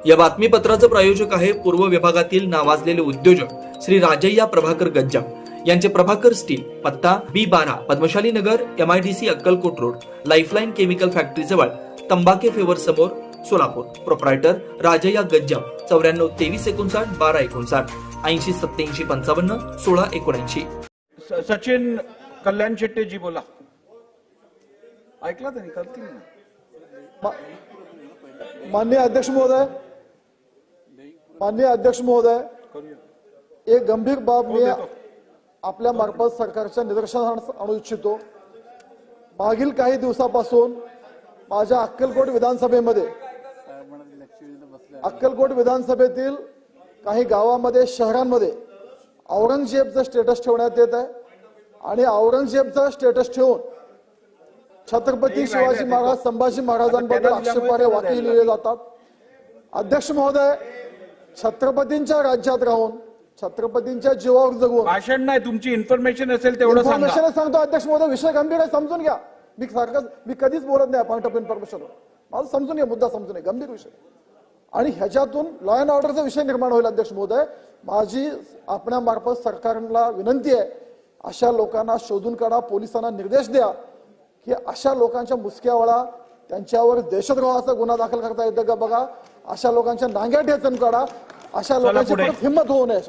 या बातमीपत्राचे प्रायोजक आहे पूर्व विभागातील नावाजलेले उद्योजक श्री राजय्या प्रभाकर गज्जाम यांचे प्रभाकर स्टील, पत्ता B12 पद्मशाली नगर, MIDC Akkalkot road, lifeline chemical factory जवळ, तंबाके फेवर समोर, सोलापूर. प्रोप्रायटर राजय्या गज्जाम 94 23 59 12 59 80 87 55 16 79. सचिन कल्याण शेट्टे जी बोला. ऐकला त्यांनी करतील ना. माननीय अध्यक्ष महोदय, एक गंभीर बाब मी आपल्या मार्फत सरकारच्या निदर्शनास आणू इच्छितो. मागील काही दिवसापासून माझ्या अक्कलकोट विधानसभेतील काही गावामध्ये, शहरांमध्ये औरंगजेबचं स्टेटस ठेवण्यात येत आहे आणि औरंगजेबचा स्टेटस ठेवून छत्रपती शिवाजी महाराज, संभाजी महाराजांबद्दल आक्षेपार्ह वाक्य लिहिले जातात. अध्यक्ष महोदय, छत्रपतींच्या राज्यात राहून, छत्रपतींच्या जीवावर जगून, भाषण नाही, तुमची इन्फॉर्मेशन असेल तेवढं सांगा. सांगतो अध्यक्ष महोदय, विषय गंभीर आहे, समजून घ्या. मी कधीच बोलत नाही पॉइंट ऑफ इन्फॉर्मेशन. माझं समजून घ्या, मुद्दा समजून घ्या, गंभीर विषय आणि ह्याच्यातून लॉ अँड ऑर्डरचा विषय निर्माण होईल. अध्यक्ष महोदय, माझी आपणामार्फत सरकारला विनंती आहे, अशा लोकांना शोधून काढा, पोलिसांना निर्देश द्या की अशा लोकांच्या मुसक्यावळा, त्यांच्यावर देशद्रोहाचा गुन्हा दाखल करता येतं का बघा. अशा लोकांच्या नांग्या ठेचून काढा, अशा लोकांची परत हिंमत होऊ नये.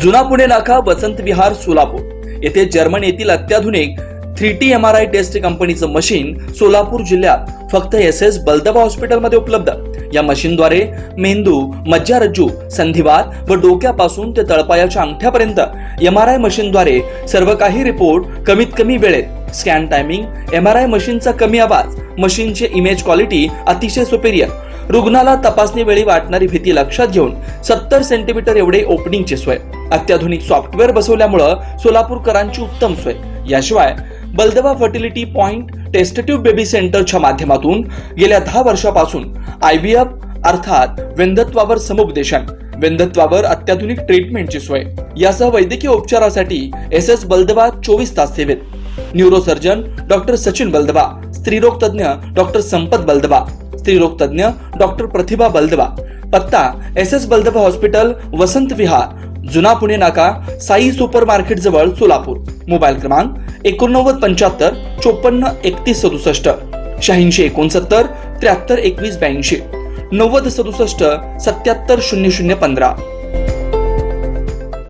जुना पुणे नाका, वसंत विहार, सोलापूर येथे जर्मन येथील अत्याधुनिक 3T MRI टेस्ट कंपनीचं मशीन सोलापूर जिल्ह्यात फक्त SS बलदबा हॉस्पिटलमध्ये उपलब्ध. या मशीनद्वारे मेंदू, मज्जारज्जू, संधिवात व डोक्यापासून ते तळपायाच्या अंगठ्यापर्यंत MRI मशीनद्वारे सर्व काही रिपोर्ट कमीत कमी वेळेत. स्कॅन टायमिंग, MRI मशीनचा कमी आवाज, मशीनचे इमेज क्वालिटी अतिशय सुपेरियर. रुग्णाला तपासणी वेळी वाटणारी भीती लक्षात घेऊन 70 सेंटीमीटर एवढे ओपनिंगची सोय. अत्याधुनिक सॉफ्टवेअर बसवल्यामुळे सोलापूरकरांची उत्तम सोय. याशिवाय बलदबा फर्टिलिटी पॉइंट टेस्टेटिव्ह बेबी सेंटरच्या माध्यमातून गेल्या 10 वर्षापासून IVF अर्थात वेंधत्वावर समुपदेशन, वेंधत्वावर अत्याधुनिक ट्रीटमेंटची सोय. यासह वैद्यकीय उपचारासाठी SS बलदबा 24 तास सेवेत. न्यूरोसर्जन डॉक्टर सचिन बलदबा, स्त्रीरोग तज्ञ डॉक्टर संपत बलदबा, स्त्रीरोग तज्ञ डॉक्टर प्रतिभा बलदबा. पत्ता SS बलदबा हॉस्पिटल, वसंत विहार, जुना पुणे नाका, साई सुपर मार्केट जवळ, सोलापूर. मोबाईल क्रमांक 89 75 54 31 67, 86 69 73 21 82, 90 67 77 00 15.